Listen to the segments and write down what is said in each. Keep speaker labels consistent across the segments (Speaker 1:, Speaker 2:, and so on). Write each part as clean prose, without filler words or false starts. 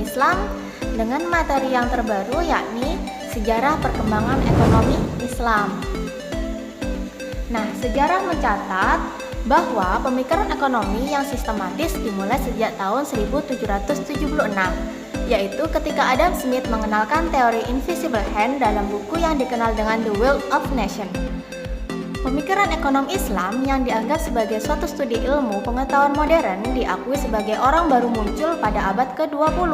Speaker 1: Islam dengan materi yang terbaru, yakni sejarah perkembangan ekonomi Islam. Nah, sejarah mencatat bahwa pemikiran ekonomi yang sistematis dimulai sejak tahun 1776, yaitu ketika Adam Smith mengenalkan teori invisible hand dalam buku yang dikenal dengan The Wealth of Nations. Pemikiran ekonomi Islam yang dianggap sebagai suatu studi ilmu pengetahuan modern diakui sebagai orang baru muncul pada abad ke-20.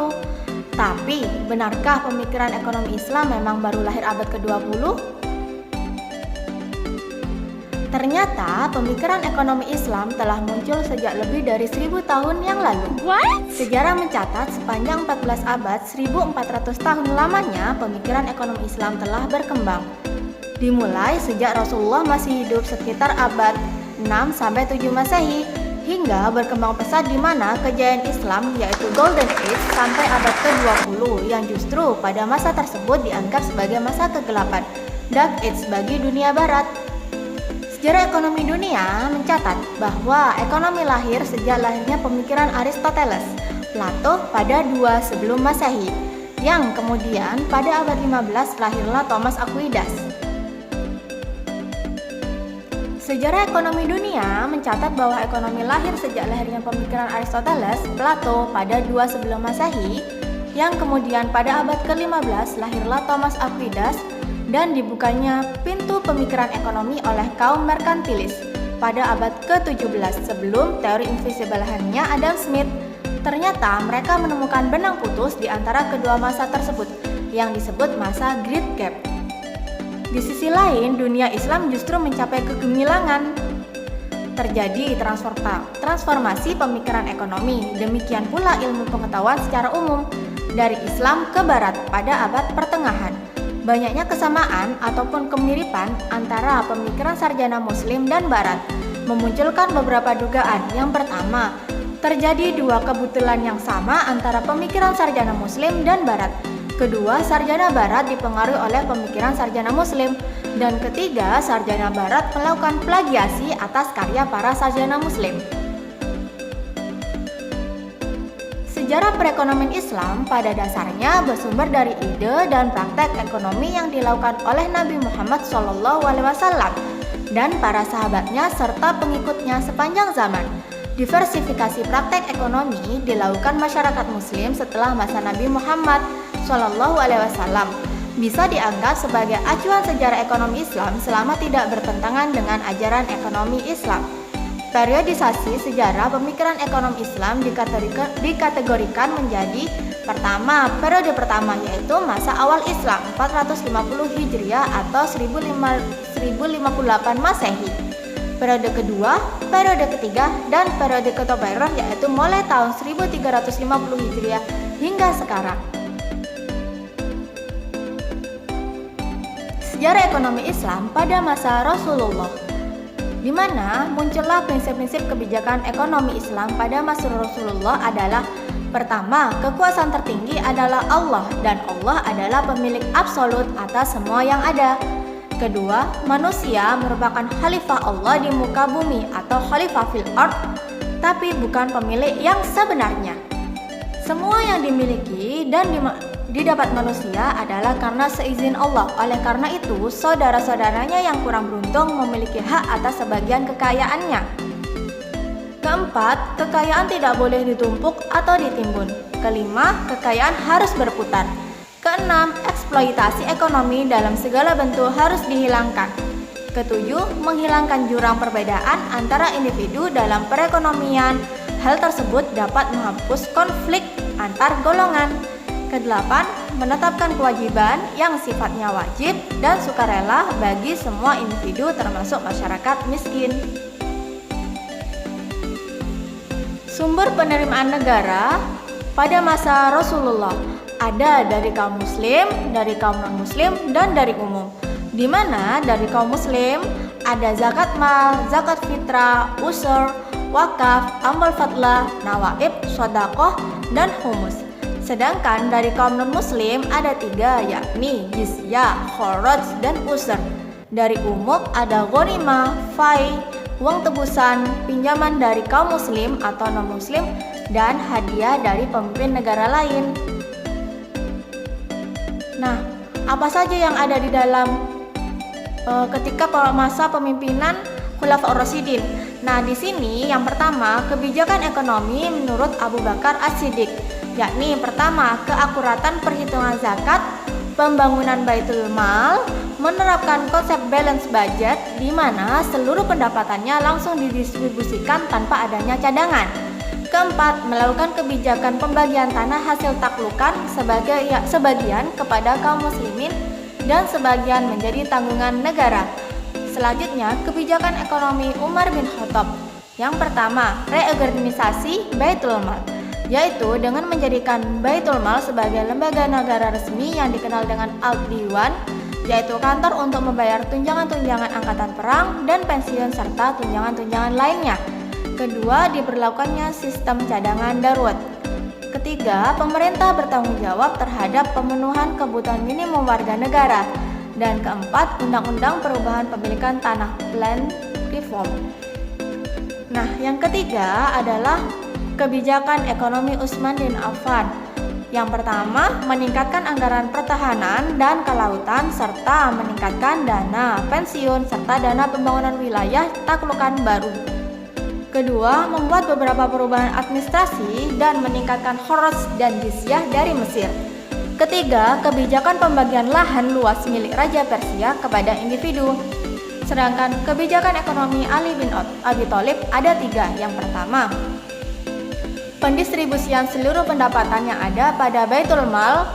Speaker 1: Tapi, benarkah pemikiran ekonomi Islam memang baru lahir abad ke-20? Ternyata, pemikiran ekonomi Islam telah muncul sejak lebih dari 1000 tahun yang lalu. Sejarah mencatat sepanjang 14 abad, 1400 tahun lamanya pemikiran ekonomi Islam telah berkembang. Dimulai sejak Rasulullah masih hidup sekitar abad 6-7 Masehi, hingga berkembang pesat di mana kejayaan Islam yaitu Golden Age sampai abad ke-20 yang justru pada masa tersebut dianggap sebagai masa kegelapan, Dark Age bagi dunia barat. Sejarah ekonomi dunia mencatat bahwa ekonomi lahir sejak lahirnya pemikiran Aristoteles, Plato pada 2 sebelum Masehi, yang kemudian pada abad 15 lahirlah Thomas Aquinas. Sejarah ekonomi dunia mencatat bahwa ekonomi lahir sejak lahirnya pemikiran Aristoteles, Plato pada 2 sebelum Masehi, yang kemudian pada abad ke-15 lahirlah Thomas Aquinas, dan dibukanya pintu pemikiran ekonomi oleh kaum merkantilis pada abad ke-17 sebelum teori invisible hand-nya Adam Smith. Ternyata mereka menemukan benang putus di antara kedua masa tersebut yang disebut masa Great Gap. Di sisi lain, dunia Islam justru mencapai kegemilangan. Terjadi transformasi pemikiran ekonomi, demikian pula ilmu pengetahuan secara umum dari Islam ke Barat pada abad pertengahan. Banyaknya kesamaan ataupun kemiripan antara pemikiran sarjana Muslim dan Barat memunculkan beberapa dugaan. Yang pertama, terjadi dua kebetulan yang sama antara pemikiran sarjana Muslim dan Barat. Kedua, sarjana Barat dipengaruhi oleh pemikiran sarjana Muslim. Dan ketiga, sarjana Barat melakukan plagiasi atas karya para sarjana Muslim. Sejarah perekonomian Islam pada dasarnya bersumber dari ide dan praktek ekonomi yang dilakukan oleh Nabi Muhammad SAW dan para sahabatnya serta pengikutnya sepanjang zaman. Diversifikasi praktek ekonomi dilakukan masyarakat Muslim setelah masa Nabi Muhammad SAW bisa dianggap sebagai acuan sejarah ekonomi Islam selama tidak bertentangan dengan ajaran ekonomi Islam. Periodisasi sejarah pemikiran ekonomi Islam dikategorikan menjadi pertama, periode pertama yaitu masa awal Islam 450 Hijriah atau 1058 Masehi. Periode kedua, periode ketiga, dan periode ketiga yaitu mulai tahun 1350 Hijriah hingga sekarang. Sejarah ekonomi Islam pada masa Rasulullah, di mana muncullah prinsip-prinsip kebijakan ekonomi Islam pada masa Rasulullah adalah pertama, kekuasaan tertinggi adalah Allah dan Allah adalah pemilik absolut atas semua yang ada. Kedua, manusia merupakan khalifah Allah di muka bumi atau khalifah fil ard, tapi bukan pemilik yang sebenarnya. Semua yang dimiliki dan didapat manusia adalah karena seizin Allah. Oleh karena itu, saudara-saudaranya yang kurang beruntung memiliki hak atas sebagian kekayaannya. Keempat, kekayaan tidak boleh ditumpuk atau ditimbun. Kelima, kekayaan harus berputar. Keenam, eksploitasi ekonomi dalam segala bentuk harus dihilangkan. Ketujuh, menghilangkan jurang perbedaan antara individu dalam perekonomian. Hal tersebut dapat menghapus konflik antar golongan. Kedelapan, menetapkan kewajiban yang sifatnya wajib dan sukarela bagi semua individu termasuk masyarakat miskin. Sumber penerimaan negara pada masa Rasulullah ada dari kaum muslim, dari kaum non-muslim, dan dari umum. Di mana dari kaum muslim ada zakat mal, zakat fitrah, usur, wakaf, amal fadlah, nawaib, sedekah, dan humus. Sedangkan dari kaum non-muslim ada 3, yakni jizyah, kharaj, dan usur. Dari umum ada ghanimah, fai, uang tebusan, pinjaman dari kaum muslim atau non-muslim, dan hadiah dari pemimpin negara lain. Nah, apa saja yang ada di dalam ketika masa pemimpinan Khulafaur Rasyidin? Nah, di sini yang pertama, kebijakan ekonomi menurut Abu Bakar As-Siddiq, yakni pertama, keakuratan perhitungan zakat, pembangunan Baitul Mal, menerapkan konsep balance budget di mana seluruh pendapatannya langsung didistribusikan tanpa adanya cadangan. Keempat, melakukan kebijakan pembagian tanah hasil taklukan sebagian kepada kaum muslimin dan sebagian menjadi tanggungan negara. Selanjutnya, kebijakan ekonomi Umar bin Khattab. Yang pertama, reorganisasi Baitul Mal, yaitu dengan menjadikan Baitul Mal sebagai lembaga negara resmi yang dikenal dengan Al-Diwan, yaitu kantor untuk membayar tunjangan-tunjangan angkatan perang dan pensiun serta tunjangan-tunjangan lainnya. Kedua, diberlakukannya sistem cadangan darurat. Ketiga, pemerintah bertanggung jawab terhadap pemenuhan kebutuhan minimum warga negara. Dan keempat, Undang-Undang Perubahan Pemilikan Tanah Land Reform. Nah, yang ketiga adalah kebijakan ekonomi Utsman bin Affan. Yang pertama, meningkatkan anggaran pertahanan dan kelautan serta meningkatkan dana pensiun serta dana pembangunan wilayah taklukan baru. Kedua, membuat beberapa perubahan administrasi dan meningkatkan khoraj dan jizyah dari Mesir. Ketiga, kebijakan pembagian lahan luas milik Raja Persia kepada individu. Sedangkan kebijakan ekonomi Ali bin Abi Thalib ada 3. Yang pertama, pendistribusian seluruh pendapatan yang ada pada Baitul Mal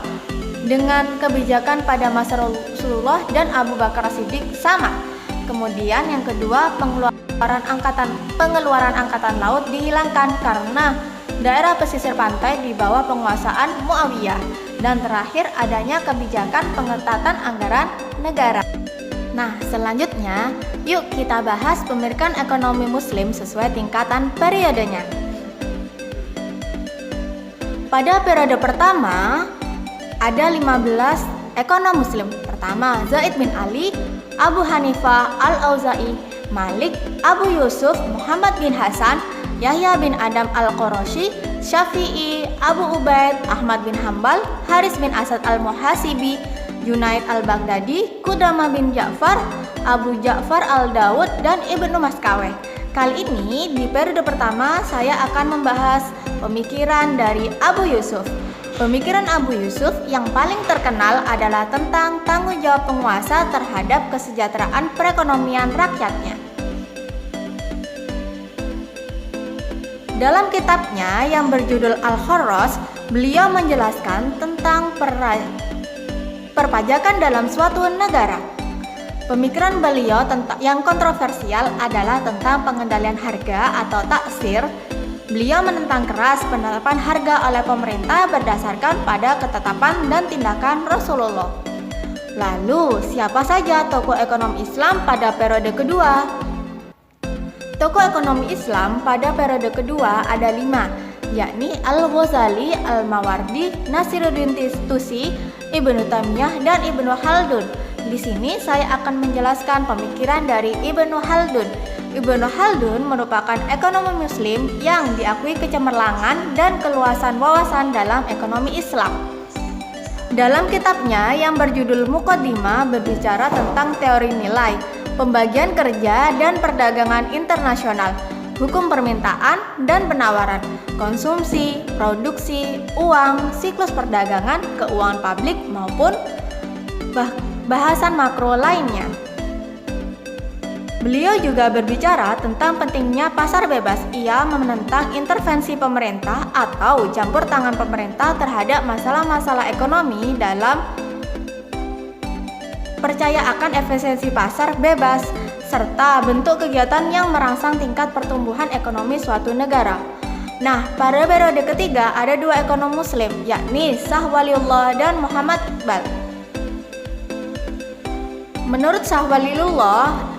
Speaker 1: dengan kebijakan pada masa Rasulullah dan Abu Bakar As-Siddiq sama. Kemudian yang kedua, pengeluaran angkatan laut dihilangkan karena daerah pesisir pantai di bawah penguasaan Muawiyah. Dan terakhir, adanya kebijakan pengetatan anggaran negara. Nah, selanjutnya, yuk kita bahas pemilikan ekonomi muslim sesuai tingkatan periodenya. Pada periode pertama, ada 15 ekonom muslim. Pertama, Zaid bin Ali, Abu Hanifah Al-Auza'i, Malik, Abu Yusuf, Muhammad bin Hasan, Yahya bin Adam Al-Qurashi, Syafi'i, Abu Ubaid, Ahmad bin Hambal, Haris bin Asad Al-Muhasibi, Junaid Al-Baghdadi, Qudamah bin Ja'far, Abu Ja'far Al-Dawud, dan Ibnu Maskaweh. Kali ini di periode pertama saya akan membahas pemikiran dari Abu Yusuf. Pemikiran Abu Yusuf yang paling terkenal adalah tentang tanggung jawab penguasa terhadap kesejahteraan perekonomian rakyatnya. Dalam kitabnya yang berjudul Al-Kharraz, beliau menjelaskan tentang perpajakan dalam suatu negara. Pemikiran beliau yang kontroversial adalah tentang pengendalian harga atau taksir. Beliau menentang keras penetapan harga oleh pemerintah berdasarkan pada ketetapan dan tindakan Rasulullah. Lalu, siapa saja tokoh ekonomi Islam pada periode kedua? Tokoh ekonomi Islam pada periode kedua ada 5, yakni Al-Ghazali, Al-Mawardi, Nasiruddin Tusi, Ibnu Taimiyah, dan Ibnu Khaldun. Di sini saya akan menjelaskan pemikiran dari Ibnu Khaldun. Ibnu Khaldun merupakan ekonomi muslim yang diakui kecemerlangan dan keluasan wawasan dalam ekonomi Islam. Dalam kitabnya yang berjudul Muqaddimah berbicara tentang teori nilai, pembagian kerja dan perdagangan internasional, hukum permintaan dan penawaran, konsumsi, produksi, uang, siklus perdagangan, keuangan publik maupun bahasan makro lainnya. Beliau juga berbicara tentang pentingnya pasar bebas. Ia menentang intervensi pemerintah atau campur tangan pemerintah terhadap masalah-masalah ekonomi dalam percaya akan efisiensi pasar bebas, serta bentuk kegiatan yang merangsang tingkat pertumbuhan ekonomi suatu negara. Nah, pada periode ketiga ada 2 ekonom muslim, yakni Shah Waliullah dan Muhammad Iqbal. Menurut Shah Waliullah,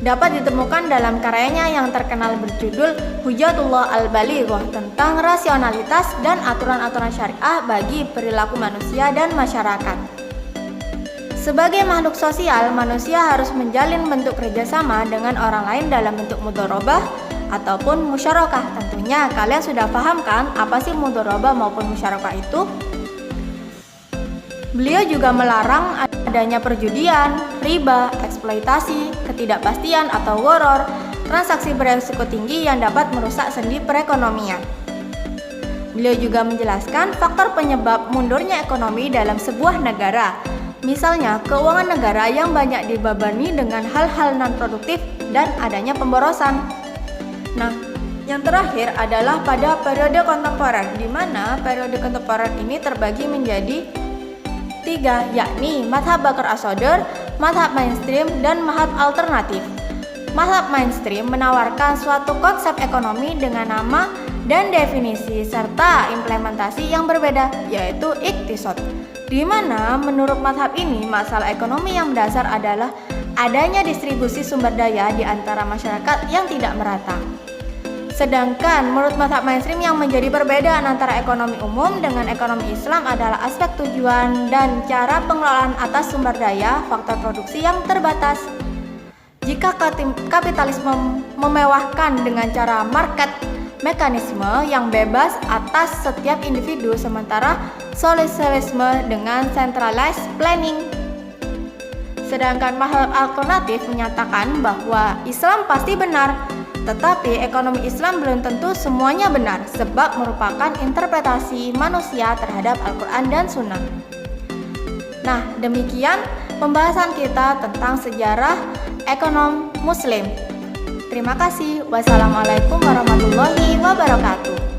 Speaker 1: dapat ditemukan dalam karyanya yang terkenal berjudul Hujjatullah Al-Balighah tentang rasionalitas dan aturan-aturan syariah bagi perilaku manusia dan masyarakat. Sebagai makhluk sosial, manusia harus menjalin bentuk kerjasama dengan orang lain dalam bentuk mudharabah ataupun musyarakah. Tentunya kalian sudah paham kan apa sih mudharabah maupun musyarakah itu? Beliau juga melarang adanya perjudian, riba, eksploitasi, ketidakpastian atau gharar, transaksi beresiko tinggi yang dapat merusak sendi perekonomian. Beliau juga menjelaskan faktor penyebab mundurnya ekonomi dalam sebuah negara, misalnya keuangan negara yang banyak dibebani dengan hal-hal non-produktif dan adanya pemborosan. Nah, yang terakhir adalah pada periode kontemporer, di mana periode kontemporer ini terbagi menjadi 3, yakni Madhab Bakr as-Sadr, Madhab mainstream, dan Madhab alternatif. Madhab mainstream menawarkan suatu konsep ekonomi dengan nama dan definisi serta implementasi yang berbeda, yaitu iktisad, di mana menurut madhab ini masalah ekonomi yang mendasar adalah adanya distribusi sumber daya di antara masyarakat yang tidak merata. Sedangkan menurut mazhab mainstream yang menjadi perbedaan antara ekonomi umum dengan ekonomi Islam adalah aspek tujuan dan cara pengelolaan atas sumber daya faktor produksi yang terbatas. Jika kapitalisme memewahkan dengan cara market mekanisme yang bebas atas setiap individu, sementara sosialisme dengan centralized planning. Sedangkan mazhab alternatif menyatakan bahwa Islam pasti benar, tetapi ekonomi Islam belum tentu semuanya benar, sebab merupakan interpretasi manusia terhadap Al-Quran dan Sunnah. Nah, demikian pembahasan kita tentang sejarah ekonomi Muslim. Terima kasih. Wassalamualaikum warahmatullahi wabarakatuh.